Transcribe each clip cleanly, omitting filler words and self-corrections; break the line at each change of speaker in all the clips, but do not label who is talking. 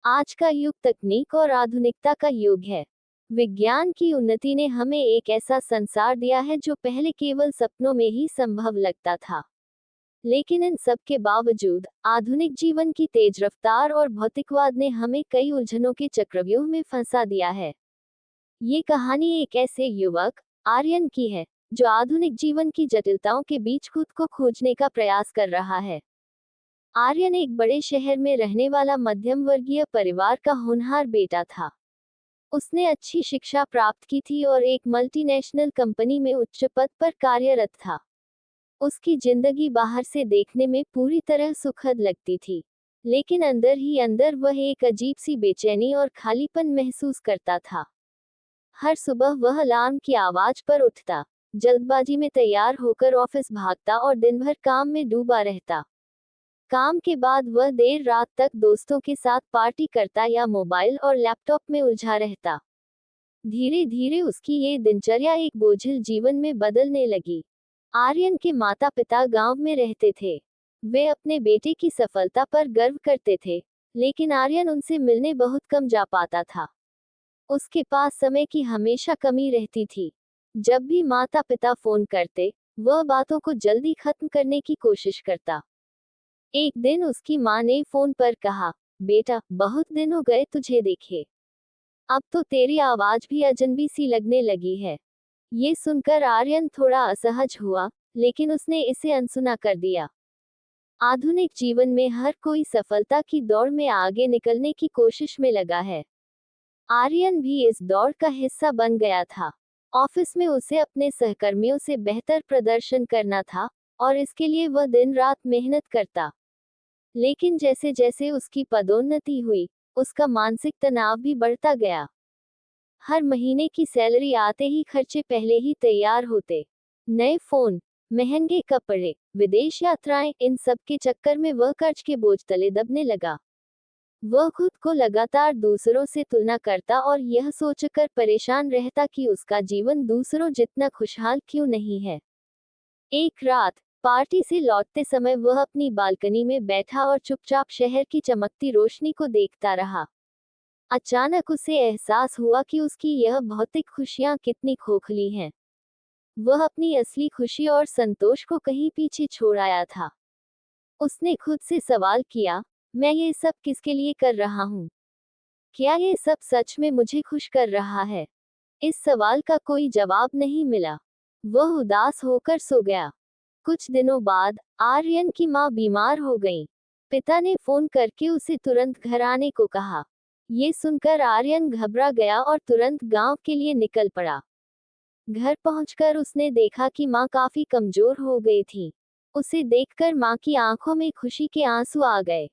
आज का युग तकनीक और आधुनिकता का युग है। विज्ञान की उन्नति ने हमें एक ऐसा संसार दिया है जो पहले केवल सपनों में ही संभव लगता था। लेकिन इन सब के बावजूद आधुनिक जीवन की तेज रफ्तार और भौतिकवाद ने हमें कई उलझनों के चक्रव्यूह में फंसा दिया है। ये कहानी एक ऐसे युवक आर्यन की है जो आधुनिक जीवन की जटिलताओं के बीच खुद को खोजने का प्रयास कर रहा है। आर्यन एक बड़े शहर में रहने वाला मध्यम वर्गीय परिवार का होनहार बेटा था। उसने अच्छी शिक्षा प्राप्त की थी और एक मल्टीनेशनल कंपनी में उच्च पद पर कार्यरत था। उसकी जिंदगी बाहर से देखने में पूरी तरह सुखद लगती थी, लेकिन अंदर ही अंदर वह एक अजीब सी बेचैनी और खालीपन महसूस करता था। हर सुबह वह अलार्म की आवाज पर उठता, जल्दबाजी में तैयार होकर ऑफिस भागता और दिन भर काम में डूबा रहता। काम के बाद वह देर रात तक दोस्तों के साथ पार्टी करता या मोबाइल और लैपटॉप में उलझा रहता। धीरे धीरे उसकी ये दिनचर्या एक बोझिल जीवन में बदलने लगी। आर्यन के माता पिता गांव में रहते थे। वे अपने बेटे की सफलता पर गर्व करते थे, लेकिन आर्यन उनसे मिलने बहुत कम जा पाता था। उसके पास समय की हमेशा कमी रहती थी। जब भी माता पिता फोन करते, वह बातों को जल्दी खत्म करने की कोशिश करता। एक दिन उसकी माँ ने फोन पर कहा, बेटा, बहुत दिन हो गए तुझे देखे। अब तो तेरी आवाज भी अजनबी सी लगने लगी है। ये सुनकर आर्यन थोड़ा असहज हुआ, लेकिन उसने इसे अनसुना कर दिया। आधुनिक जीवन में हर कोई सफलता की दौड़ में आगे निकलने की कोशिश में लगा है। आर्यन भी इस दौड़ का हिस्सा बन गया था। ऑफिस में उसे अपने सहकर्मियों से बेहतर प्रदर्शन करना था, और इसके लिए वह दिन रात मेहनत करता। लेकिन जैसे जैसे उसकी पदोन्नति हुई, उसका मानसिक तनाव भी बढ़ता गया। हर महीने की सैलरी आते ही खर्चे पहले ही तैयार होते। नए फोन, महंगे कपड़े, विदेश यात्राएं, इन सब के चक्कर में वह कर्ज के बोझ तले दबने लगा। वह खुद को लगातार दूसरों से तुलना करता और यह सोचकर परेशान रहता कि उसका जीवन दूसरों जितना खुशहाल क्यों नहीं है। एक रात पार्टी से लौटते समय वह अपनी बालकनी में बैठा और चुपचाप शहर की चमकती रोशनी को देखता रहा। अचानक उसे एहसास हुआ कि उसकी यह भौतिक खुशियां कितनी खोखली हैं। वह अपनी असली खुशी और संतोष को कहीं पीछे छोड़ आया था। उसने खुद से सवाल किया, मैं ये सब किसके लिए कर रहा हूँ? क्या ये सब सच में मुझे खुश कर रहा है? इस सवाल का कोई जवाब नहीं मिला। वह उदास होकर सो गया। कुछ दिनों बाद आर्यन की मां बीमार हो गई। पिता ने फोन करके उसे तुरंत घर आने को कहा। ये सुनकर आर्यन घबरा गया और तुरंत गांव के लिए निकल पड़ा। घर पहुंचकर उसने देखा कि मां काफी कमजोर हो गई थी। उसे देखकर मां की आंखों में खुशी के आंसू आ गए।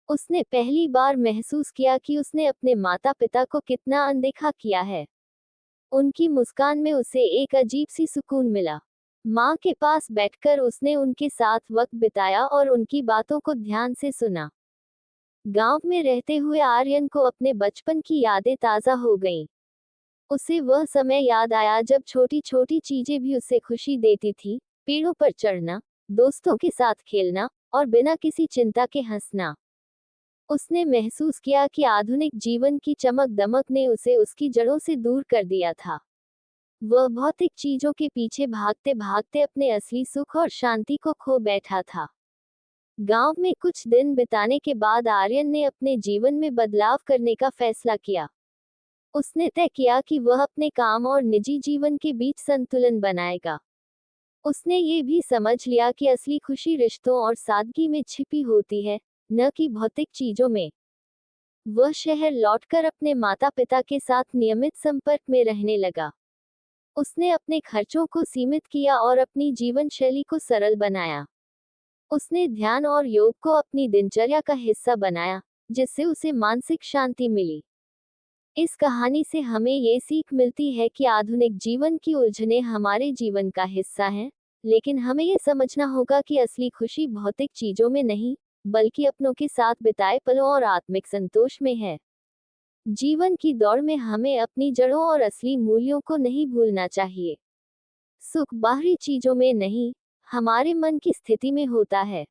उसने पहली बार महसूस किया कि उसने अपने माता पिता को कितना अनदेखा किया है। उनकी मुस्कान में उसे एक अजीब सी सुकून मिला। माँ के पास बैठकर उसने उनके साथ वक्त बिताया और उनकी बातों को ध्यान से सुना। गांव में रहते हुए आर्यन को अपने बचपन की यादें ताजा हो गईं। उसे वह समय याद आया जब छोटी छोटी चीजें भी उसे खुशी देती थी, पेड़ों पर चढ़ना, दोस्तों के साथ खेलना, और बिना किसी चिंता के हंसना। उसने महसूस किया कि आधुनिक जीवन की चमक दमक ने उसे उसकी जड़ों से दूर कर दिया था। वह भौतिक चीजों के पीछे भागते भागते अपने असली सुख और शांति को खो बैठा था। गांव में कुछ दिन बिताने के बाद आर्यन ने अपने जीवन में बदलाव करने का फैसला किया। उसने तय किया कि वह अपने काम और निजी जीवन के बीच संतुलन बनाएगा। उसने ये भी समझ लिया कि असली खुशी रिश्तों और सादगी में छिपी होती है, न कि भौतिक चीजों में। वह शहर लौटकर अपने माता पिता के साथ नियमित संपर्क में रहने लगा। उसने अपने खर्चों को सीमित किया और अपनी जीवन शैली को सरल बनाया। उसने ध्यान और योग को अपनी दिनचर्या का हिस्सा बनाया, जिससे उसे मानसिक शांति मिली। इस कहानी से हमें ये सीख मिलती है कि आधुनिक जीवन की उलझनें हमारे जीवन का हिस्सा हैं, लेकिन हमें ये समझना होगा कि असली खुशी भौतिक चीजों में नहीं, बल्कि अपनों के साथ बिताए पलों और आत्मिक संतोष में है। जीवन की दौड़ में हमें अपनी जड़ों और असली मूल्यों को नहीं भूलना चाहिए। सुख बाहरी चीजों में नहीं, हमारे मन की स्थिति में होता है।